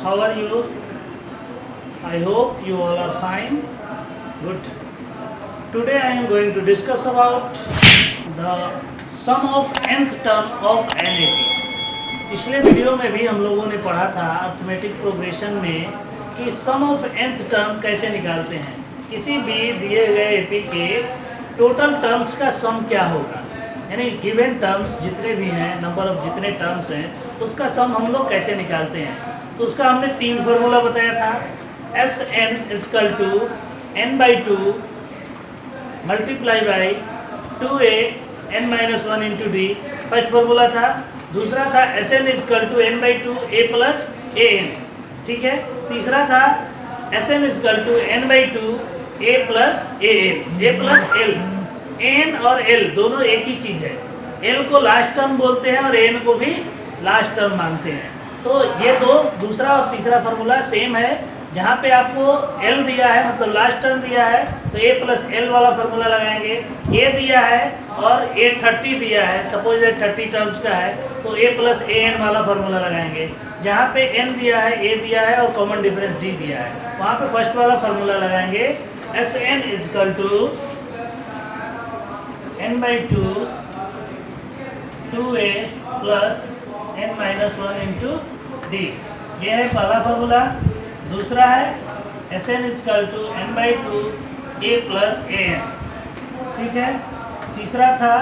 How are you? I hope you all are fine. Good. Today I am going to discuss about the sum of nth term of NAP. पिछले video में भी हम लोगों ने पढ़ा था arithmetic progression में कि सम ऑफ nth टर्म कैसे निकालते हैं। किसी भी दिए गए एपी के टोटल टर्म्स का सम क्या होगा, यानी गिवन टर्म्स जितने भी हैं, नंबर ऑफ जितने टर्म्स हैं उसका सम हम लोग कैसे निकालते हैं। तो उसका हमने 3 फार्मूला बताया था। S N equal to N by two multiply by 2a n minus 1 into D, first formula था। दूसरा था S N equal to N by two A plus A N, ठीक है। तीसरा था S N equal to N by two A plus A N, A plus L. N और L दोनों एक ही चीज़ है। एल को लास्ट टर्म बोलते हैं और एन को भी लास्ट टर्म मानते हैं। तो ये दो, दूसरा और तीसरा फार्मूला सेम है। जहाँ पे आपको एल दिया है मतलब लास्ट टर्म दिया है तो ए प्लस एल वाला फार्मूला लगाएंगे। ए दिया है और ए 30 दिया है, सपोज 30 टर्म्स का है तो ए प्लस ए एन वाला फार्मूला लगाएंगे। जहाँ पे एन दिया है, ए दिया है और कॉमन डिफरेंस डी दिया है, वहाँ पे फर्स्ट वाला फार्मूला लगाएंगे। S N equal to N by two 2a plus N minus 1 into D, ये है पहला फार्मूला। दूसरा है S N equal to N by two A plus A N, ठीक है। तीसरा था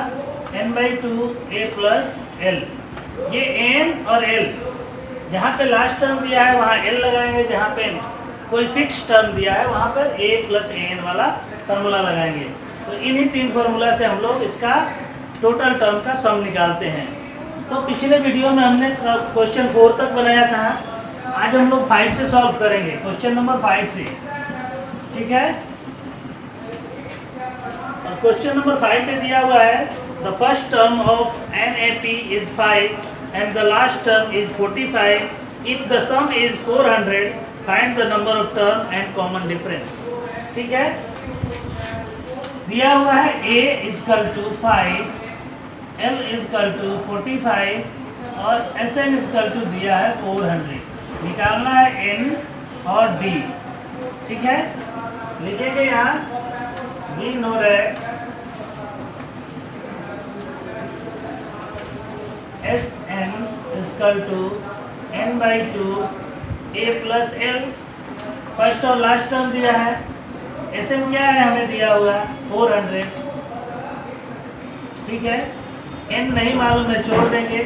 N by two A plus L. ये एन और एल, जहाँ पे लास्ट टर्म दिया है वहाँ एल लगाएंगे, जहाँ पे कोई फिक्स टर्म दिया है वहाँ पर ए प्लस ए एन वाला फार्मूला लगाएंगे। तो इन्हीं 3 फार्मूला से हम लोग इसका टोटल टर्म का सम निकालते हैं। तो पिछले वीडियो में हमने क्वेश्चन 4 तक बनाया था, आज हम लोग 5 से सॉल्व करेंगे, क्वेश्चन नंबर 5 से, ठीक है। और क्वेश्चन नंबर 5 पे दिया हुआ है the first term of N A P is 5 and the last term is 45। If the sum is 400 find the number of term and common difference, ठीक है। दिया हुआ है a equal to 5, l equal to 45 और S N equal to दिया है 400। निकालना है n और d, ठीक है। लिखेंगे यहाँ we know that S N equal to n by two a plus L, first और लास्ट टर्म दिया है। एस एन क्या है हमें दिया हुआ 400, ठीक है। एन नहीं मालूम है, छोड़ देंगे।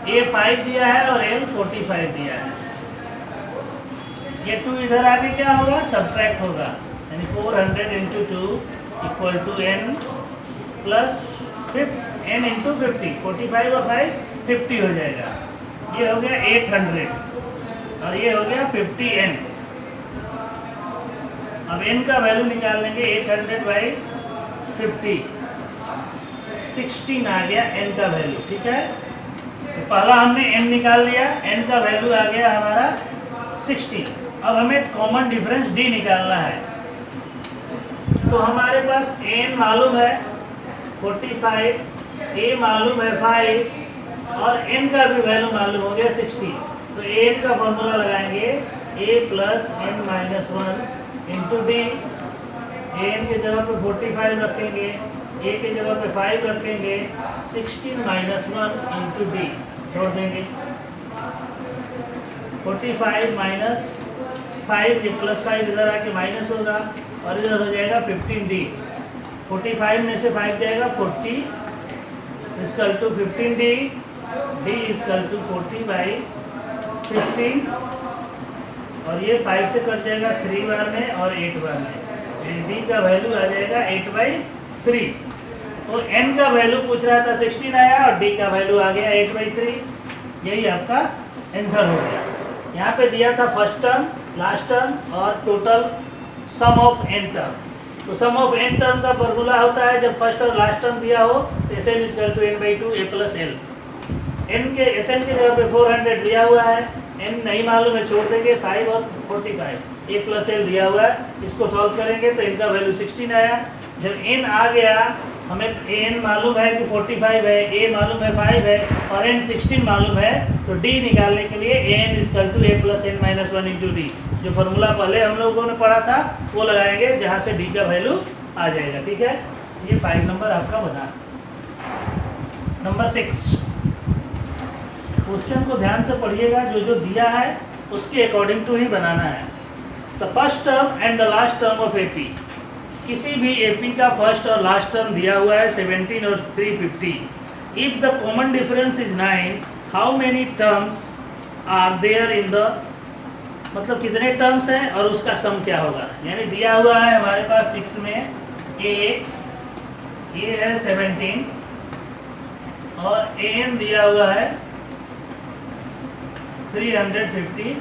ए 5 दिया है और एल 45 दिया है। ये 2 इधर आगे क्या होगा, सब्ट्रैक्ट होगा, यानी 400 into 2 equal to N plus N into 50। 45 और 5 50 हो जाएगा। ये हो गया 800 और ये हो गया 50n। अब n का वैल्यू निकाल लेंगे, 800 बाई 50, 16 आ गया n का वैल्यू, ठीक है। तो पहला हमने n निकाल लिया, n का वैल्यू आ गया हमारा 16। अब हमें कॉमन डिफरेंस d निकालना है। तो हमारे पास n मालूम है 45, a मालूम है 5 और n का भी वैल्यू मालूम हो गया 16। तो n का फॉर्मूला लगाएंगे a plus N minus 1 into D. N के जगह पे 45 रखेंगे, ए के जगह पे 5 रखेंगे, 16 माइनस 1 इंटू डी, छोड़ देंगे। 45 माइनस 5, ये प्लस 5 इधर आके माइनस होगा और इधर हो जाएगा 15d। 45 में से 5 जाएगा 40 equal to 15d, d equal to 40 by 15 और ये 5 से कट जाएगा 3 बार में और 8 बार में। d का वैल्यू आ जाएगा 8/3। तो n का वैल्यू पूछ रहा था 16 आया और d का वैल्यू आ गया 8/3। यही आपका आंसर हो गया। यहाँ पे दिया था फर्स्ट टर्म, लास्ट टर्म और total sum of n term. तो सम ऑफ n टर्म का फॉर्मूला होता है जब फर्स्ट और लास्ट टर्म दिया हो तो S N equal to N by two A plus L. N के एस एन की जगह पे 400 दिया हुआ है, n नहीं मालूम है, छोड़ देंगे। 5 और 45, ए प्लस एल दिया हुआ है, इसको सॉल्व करेंगे तो इनका वैल्यू 16 आया। जब n आ गया हमें ए एन मालूम है कि 45 है, ए मालूम है 5 है और एन 16 मालूम है, तो डी निकालने के लिए a n equal to A plus N minus one into d, जो फार्मूला पहले हम लोगों ने पढ़ा था वो लगाएंगे, जहाँ से डी का वैल्यू आ जाएगा। ठीक है, ये 5 नंबर आपका बना। नंबर 6, क्वेश्चन को ध्यान से पढ़िएगा, जो जो दिया है उसके अकॉर्डिंग टू ही बनाना है। The first term and the last term of AP, किसी भी एपी का फर्स्ट और लास्ट टर्म दिया हुआ है 17 और 350। If the common difference is 9, how many terms are there in the, मतलब कितने टर्म्स हैं और उसका सम क्या होगा। यानी दिया हुआ है हमारे पास 6 में ए है 17 और ए एन दिया हुआ है 350,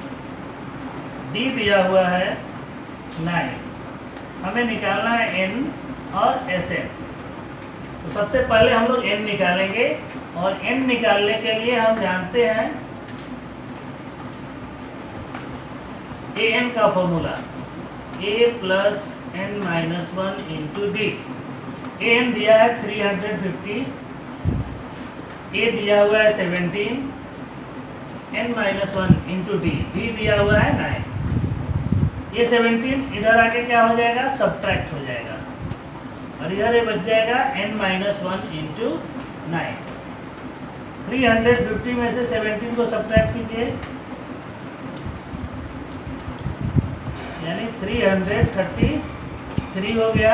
डी दिया हुआ है 9, हमें निकालना है n और एस एन। तो सबसे पहले हम लोग n निकालेंगे और n निकालने के लिए हम जानते हैं ए एन का formula a plus N minus one into D. A N दिया है 350, ए दिया हुआ है 17, n minus one into D, D दिया हुआ है 9। ये 17 इधर आके क्या हो जाएगा, सब्ट्रैक्ट हो जाएगा और इधर ये बच जाएगा n माइनस वन इंटू 9। 350 में से 17 को सब्ट्रैक्ट कीजिए, यानी 333 हो गया,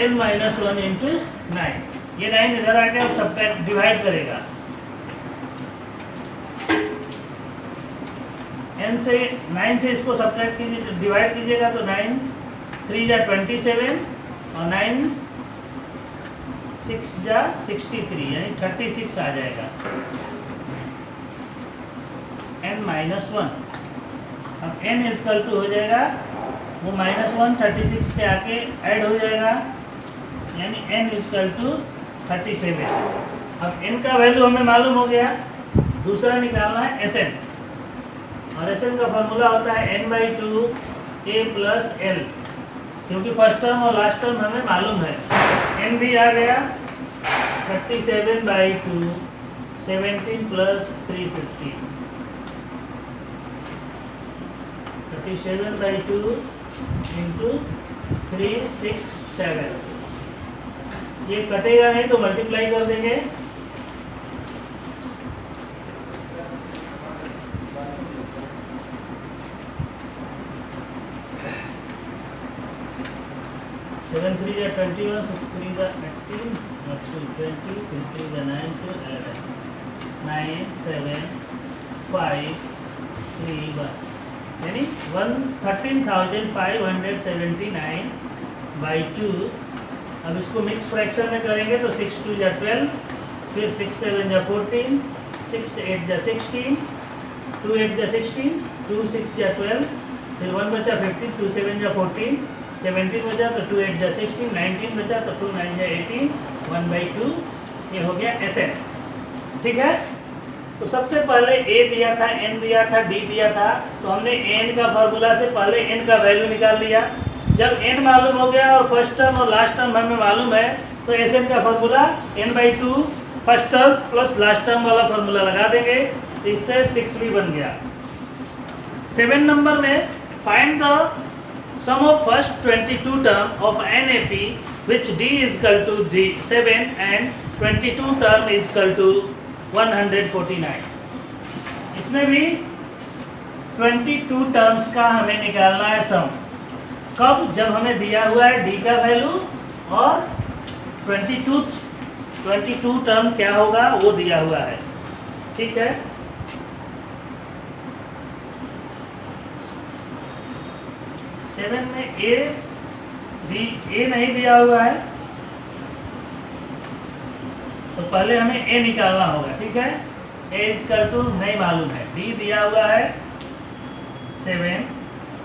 n माइनस वन इंटू 9। ये 9 इधर आके अब सब्ट्रैक्ट डिवाइड करेगा, n से 9 से इसको सब्ट्रैक्ट कीजिए, डिवाइड कीजिएगा तो 9 3 जा 27 और 9 6 जा 63, यानी 36 आ जाएगा n माइनस वन। अब n इजकल टू हो जाएगा वो -1 36 के आके ऐड हो जाएगा, यानी n इजकल टू 37। अब n का वैल्यू हमें मालूम हो गया, दूसरा निकालना है एस एन, और एस एन का फॉर्मूला होता है n/2 a प्लस एल, क्योंकि फर्स्ट टर्म और लास्ट टर्म हमें मालूम है। n भी आ गया 37/2 17 प्लस 350, 37/2 इंटू 367। ये कटेगा नहीं तो मल्टीप्लाई कर देंगे, 7 3 या 21, 6 3 का 18, 2 20, 3 3 का 9, 2 11, 9 7 5 3 1, यानी 13,579/2। अब इसको मिक्स फ्रैक्शन में करेंगे तो 6 2 या 12, फिर 6 7 या 14, 6 8 या 16, 2 8 या 16, 2 6 या 12, फिर 1 बचा 15, 2 7 या 14, 17 बचा तो 2 8 या 16, 19 बचा तो 2 9 या 18, 1/2। ये हो गया एस एन। ठीक है, तो सबसे पहले a दिया था, n दिया था, d दिया था, तो हमने n का फार्मूला से पहले n का वैल्यू निकाल लिया। जब n मालूम हो गया और फर्स्ट टर्म और लास्ट टर्म हमें मालूम है, तो एस एन का formula n/2 first term plus last term वाला फार्मूला लगा देंगे, तो इससे 6 भी बन गया। 7 नंबर में find the sum of first 22 term of NAP which d is equal to d7 and 22 term is equal to 149। इसमें भी 22 टर्म्स का हमें निकालना है सम। कब? जब हमें दिया हुआ है d का वैल्यू और 22 टर्म क्या होगा वो दिया हुआ है। ठीक है, सेवन में a नहीं दिया हुआ है, तो पहले हमें a निकालना होगा। ठीक है, a इजकल टू नहीं मालूम है, d दिया हुआ है 7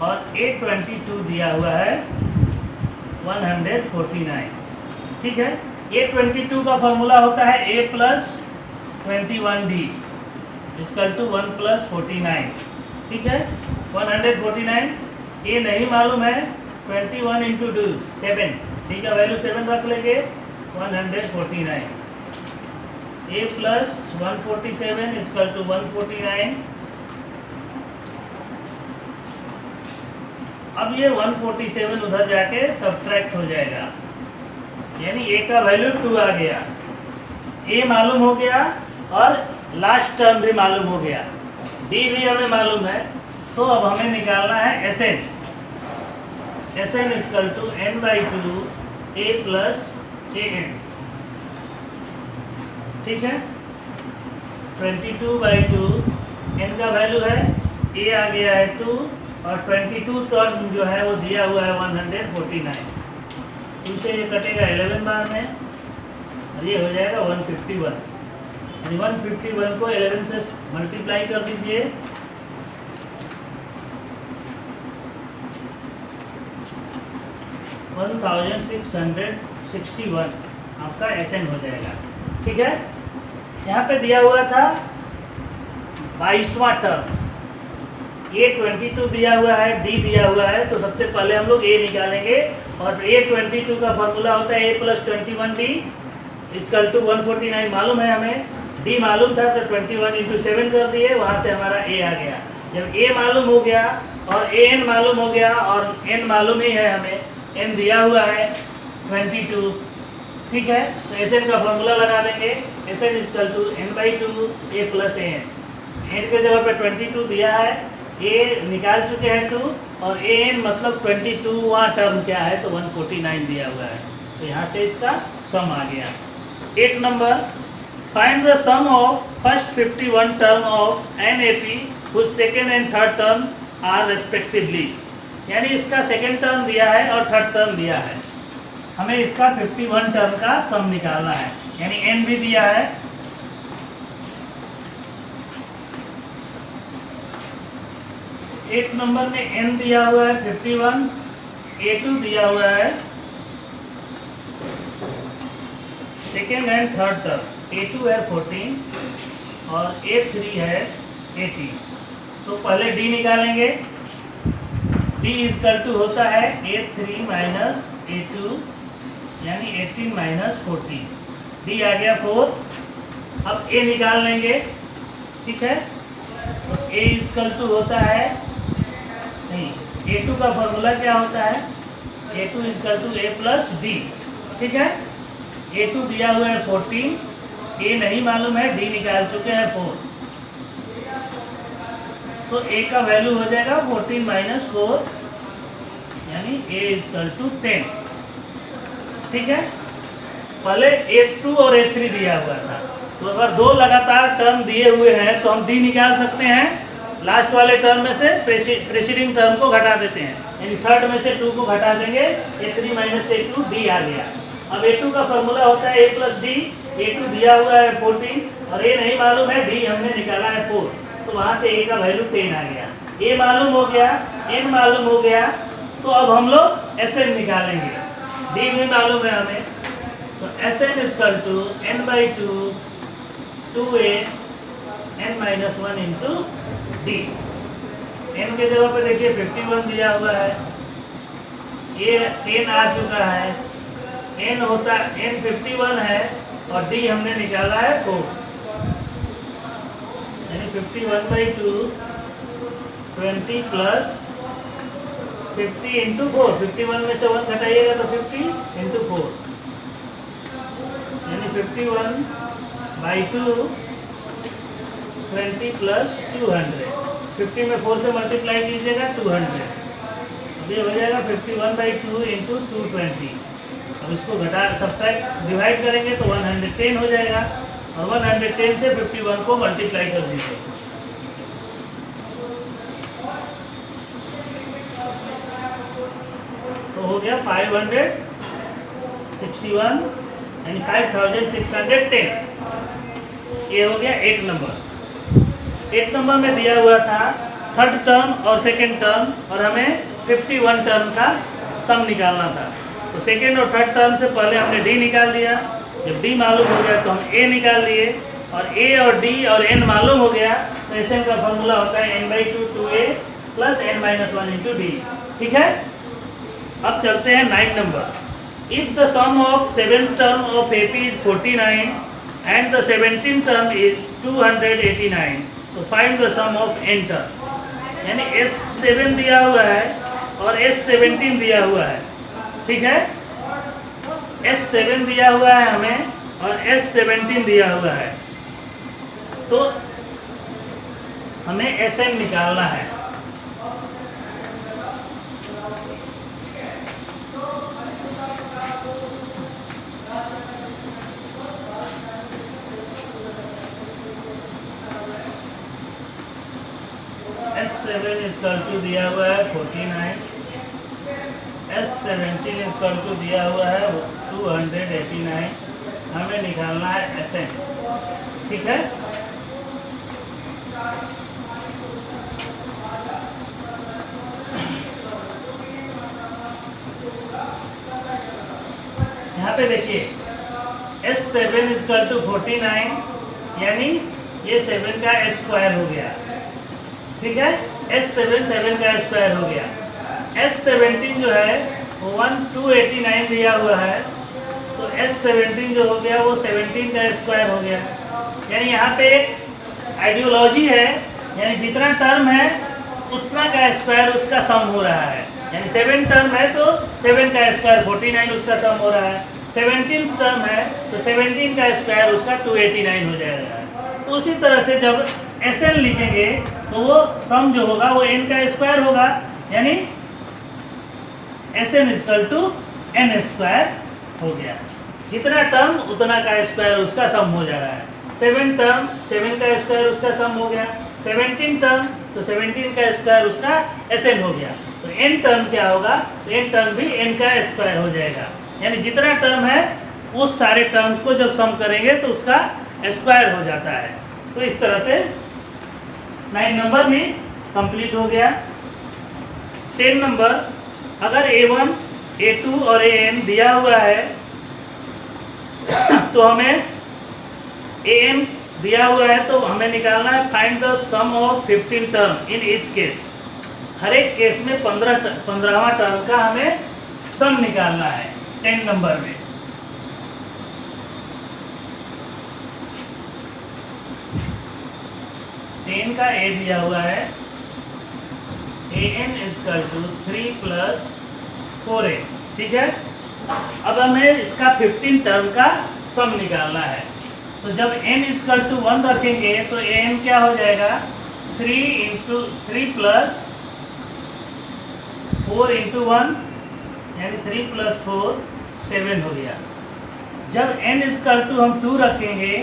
और a22 दिया हुआ है 149। ठीक है, a22 का फॉर्मूला होता है a plus 21d equal to 1 plus 49। ठीक है, 149 a नहीं मालूम है, 21 इंटू 2 7, डी का वैल्यू 7 रख लेंगे 149, a प्लस 147 इक्वल टू 149। अब ये 147 उधर जाके सब्ट्रैक्ट हो जाएगा, यानी a का वैल्यू 2 आ गया, a मालूम हो गया और लास्ट टर्म भी मालूम हो गया, d भी हमें मालूम है। तो अब हमें निकालना है Sn। Sn equal to n/2 a plus an, ठीक है। 22/2 n का वैल्यू है, a आ गया है 2 और 22 टर्म जो है वो दिया हुआ है 149। 2 से ये कटेगा 11 बार में और ये हो जाएगा 151, यानी 151 को 11 से मल्टीप्लाई कर दीजिए, $1661 आपका Sn हो जाएगा, ठीक है। यहाँ पे दिया हुआ था 22वां टर्म, a 22 दिया हुआ है, d दिया हुआ है, तो सबसे पहले हम लोग a निकालेंगे और a 22 का फॉर्मूला होता है a plus 21d equal to 149 मालूम है हमें, d मालूम था तो 21 इंटू 7 कर दिए, वहाँ से हमारा a आ गया। जब a मालूम हो गया और an मालूम हो गया और n मालूम ही है हमें, n दिया हुआ है 22, ठीक है। तो Sn का फॉर्मूला लगा देंगे, Sn equal to n/2 a plus an। n के जगह पे 22 दिया है, a निकाल चुके हैं 2 और an मतलब 22वां टर्म क्या है तो 149 दिया हुआ है, तो यहाँ से इसका सम आ गया। 8 number, find the sum of first 51 term of NAP whose second and third term are respectively, यानी इसका सेकेंड टर्म दिया है और थर्ड टर्म दिया है, हमें इसका 51 टर्म का सम निकालना है, यानी n भी दिया है। एक नंबर में n दिया हुआ है 51, a2 दिया हुआ है second and third term, a2 है 14 और a3 है 18। तो पहले d निकालेंगे, d इक्वल टू होता है a3 माइनस a2 यानी 18 माइनस 14, d आ गया 4। अब a निकाल लेंगे, ठीक है। तो a इक्वल टू होता है, नहीं, a2 का फॉर्मूला क्या होता है, a2 equal to a plus d, ठीक है। a2 दिया हुआ है 14, a नहीं मालूम है, d निकाल चुके हैं 4, तो a का वैल्यू हो जाएगा 14 माइनस 4 यानी a इक्वल टू 10, ठीक है। पहले a2 और a3 दिया हुआ था, तो अगर दो लगातार टर्म दिए हुए हैं तो हम d निकाल सकते हैं, लास्ट वाले टर्म में से प्रेसीडिंग टर्म को घटा देते हैं, यानी थर्ड में से 2 को घटा देंगे, a3 माइनस a2 d आ गया। अब a2 का फॉर्मूला होता है a प्लस d, a2 दिया हुआ है 14 और a नहीं मालूम है, d हमने निकाला है 4, तो वहाँ से a का वैल्यू 10 आ गया, a मालूम हो गया, n मालूम हो गया, तो अब हम लोग Sn निकालेंगे, d भी मालूम है हमें, तो Sn equal to n/2 2a n minus 1 into d। n के जगह पे देखिए 51 दिया हुआ है, ये 10 आ चुका है, n होता n 51 है और d हमने निकाला है 4, यानी 51/2 20 प्लस 50 इंटू 4, 51 में से 1 घटाइएगा तो 50 इंटू 4, यानी 51/2 20 प्लस 200, 50 में 4 से मल्टीप्लाई कीजिएगा 200, ये हो जाएगा 51/2 इंटू 220। अब इसको घटा सब्ट्रैक्ट डिवाइड करेंगे तो 110 हो जाएगा और 110 से 51 को मल्टीप्लाई कर दीजिए, तो हो गया 561 यानी 5610। ये हो गया 8 नंबर। 8 नंबर में दिया हुआ था थर्ड टर्म और सेकेंड टर्म और हमें 51 टर्म का सम निकालना था। तो सेकेंड और थर्ड टर्म से पहले हमने डी निकाल लिया, जब डी मालूम हो गया तो हम ए निकाल लिए और ए और डी और एन मालूम हो गया तो एसएन का फॉर्मूला होता है n/2 2a plus n-1 into D. ठीक है, अब चलते हैं 9 number. If the sum of 7th term of AP is 49 and the 17th term is 289, तो find the sum of n term. यानी S7 दिया हुआ है और S17 दिया हुआ है, ठीक है। S7 दिया हुआ है हमें और S17 दिया हुआ है, तो हमें Sn निकालना है। S7 इक्वल टू दिया हुआ है 49, S17 इक्वल टू दिया हुआ है 289, हमें निकालना है Sn, ठीक है। यहाँ पे देखिए S7 इक्वल टू 49, यानी ये 7 का स्क्वायर हो गया, ठीक है। S7 7 का स्क्वायर हो गया। S17 जो है 1289 दिया हुआ है, तो S17 जो हो गया वो 17 का स्क्वायर हो गया। यानी यहाँ पे एक आइडियोलॉजी है, यानी जितना टर्म है उतना का स्क्वायर उसका सम हो रहा है। यानी 7 टर्म है तो 7 का स्क्वायर 49 उसका सम हो रहा है, 17 टर्म है तो 17 का स्क्वायर उसका 289 हो जाएगा। तो उसी तरह से जब Sn लिखेंगे तो वो सम जो होगा वो n का स्क्वायर होगा, यानी Sn equal to n square हो गया। जितना टर्म उतना का स्क्वायर उसका सम हो जा रहा है। 7 टर्म 7 का स्क्वायर उसका सम हो गया, 17 टर्म तो 17 का स्क्वायर उसका Sn हो गया। तो n टर्म क्या होगा, तो n टर्म भी n का स्क्वायर हो जाएगा। यानी जितना टर्म है उस सारे टर्म्स को जब सम करेंगे तो उसका स्क्वायर हो जाता है। तो इस तरह से 9 नंबर भी कंप्लीट हो गया। 10 नंबर, अगर A1, A2 और AN दिया हुआ है तो हमें AN दिया हुआ है तो हमें निकालना है find the sum of 15 term in each case. हर एक केस में 15वां टर्म का हमें सम निकालना है 10 नंबर में। टेन का A दिया हुआ है, AN equal to 3 plus 4A, ठीक है। अब हमें इसका 15 टर्म का सम निकालना है। तो जब n इक्वल टू 1 रखेंगे तो AN क्या हो जाएगा, 3 प्लस 4 इंटू 1, यानी 3 प्लस 4 7 हो गया। जब n इक्वल टू हम 2 रखेंगे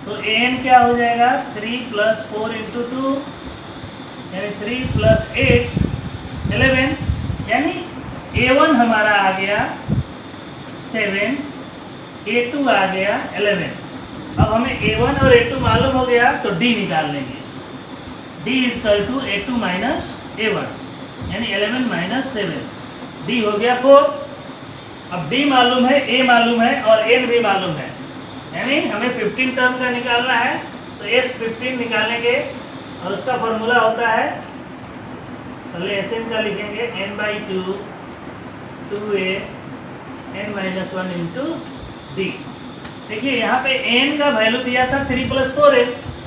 तो AN क्या हो जाएगा, 3 प्लस 4 इंटू 2, यानी 3 प्लस 8 11, यानी A1 हमारा आ गया 7, A2 आ गया 11। अब हमें A1 और A2 मालूम हो गया तो D निकाल लेंगे। D equal to A2 minus A1, यानी 11 माइनस 7, D हो गया 4। अब D मालूम है, A मालूम है और N भी मालूम है, यानी हमें 15 टर्म का निकालना है। तो S15 निकालेंगे और उसका फॉर्मूला होता है, पहले Sn का लिखेंगे n/2 2A n minus 1 into D। देखिए यहाँ पे n का वैल्यू दिया था 3 प्लस 4A,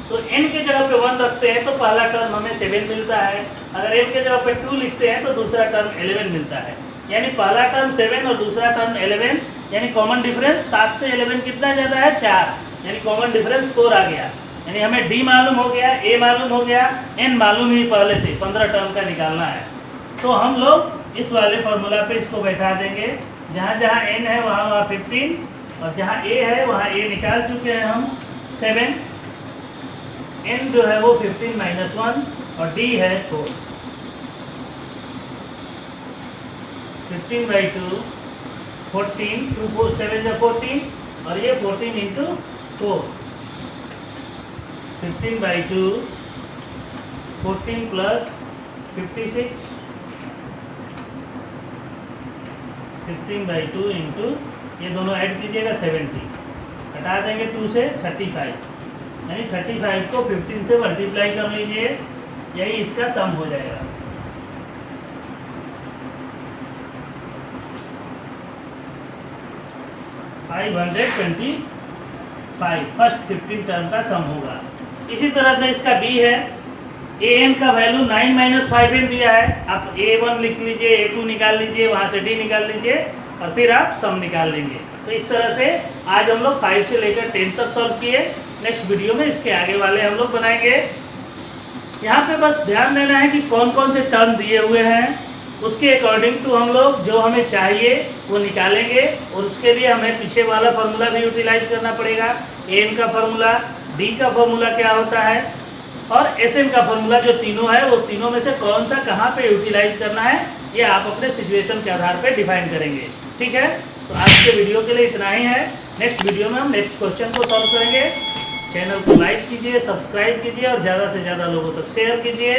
तो n के जगह पे 1 रखते हैं तो पहला टर्म हमें 7 मिलता है। अगर n के जगह पे 2 लिखते हैं तो दूसरा टर्म 11 मिलता है। यानी पहला टर्म 7 और दूसरा टर्म 11, यानी कॉमन डिफरेंस 7 से 11 कितना ज़्यादा है, 4, यानी कॉमन डिफरेंस 4 आ गया। यानी हमें D मालूम हो गया, A मालूम हो गया, N मालूम ही पहले से 15 टर्म का निकालना है। तो हम लोग इस वाले फॉर्मूला पे इसको बैठा देंगे, जहाँ जहाँ N है वहाँ वहाँ 15 और जहाँ A है वहाँ A निकाल चुके हैं हम 7, N जो है वो 15 माइनस 1 और D है 4। 15/2 14, 2 4 7 जो 14 और ये 14 इंटू 4, 15/2 14 प्लस 56, 15/2 इंटू ये दोनों ऐड कीजिएगा 70, हटा देंगे 2 से 35, यानी 35 को 15 से मल्टीप्लाई कर लीजिए, यही इसका सम हो जाएगा। 525 फर्स्ट 15 टर्म का सम होगा। इसी तरह से इसका बी है, ए एन का वैल्यू 9 माइनस 5n दिया है। आप A1 लिख लीजिए, A2 निकाल लीजिए, वहाँ से D निकाल लीजिए और फिर आप सम निकाल लेंगे। तो इस तरह से आज हम लोग 5 से लेकर 10 तक सॉल्व किए। नेक्स्ट वीडियो में इसके आगे वाले हम लोग बनाएंगे। यहाँ पे बस ध्यान देना है कि कौन कौन से टर्म दिए हुए हैं, उसके अकॉर्डिंग टू हम लोग जो हमें चाहिए वो निकालेंगे और उसके लिए हमें पीछे वाला फार्मूला भी यूटिलाइज करना पड़ेगा। एन का फार्मूला, डी का फार्मूला क्या होता है और एस एन का फार्मूला, जो तीनों है वो तीनों में से कौन सा कहाँ पे यूटिलाइज करना है ये आप अपने सिचुएशन के आधार पे डिफाइन करेंगे। ठीक है, तो आज के वीडियो के लिए इतना ही है। नेक्स्ट वीडियो में हम नेक्स्ट क्वेश्चन को सॉल्व करेंगे। चैनल को लाइक कीजिए, सब्सक्राइब कीजिए और ज़्यादा से ज़्यादा लोगों तक शेयर कीजिए।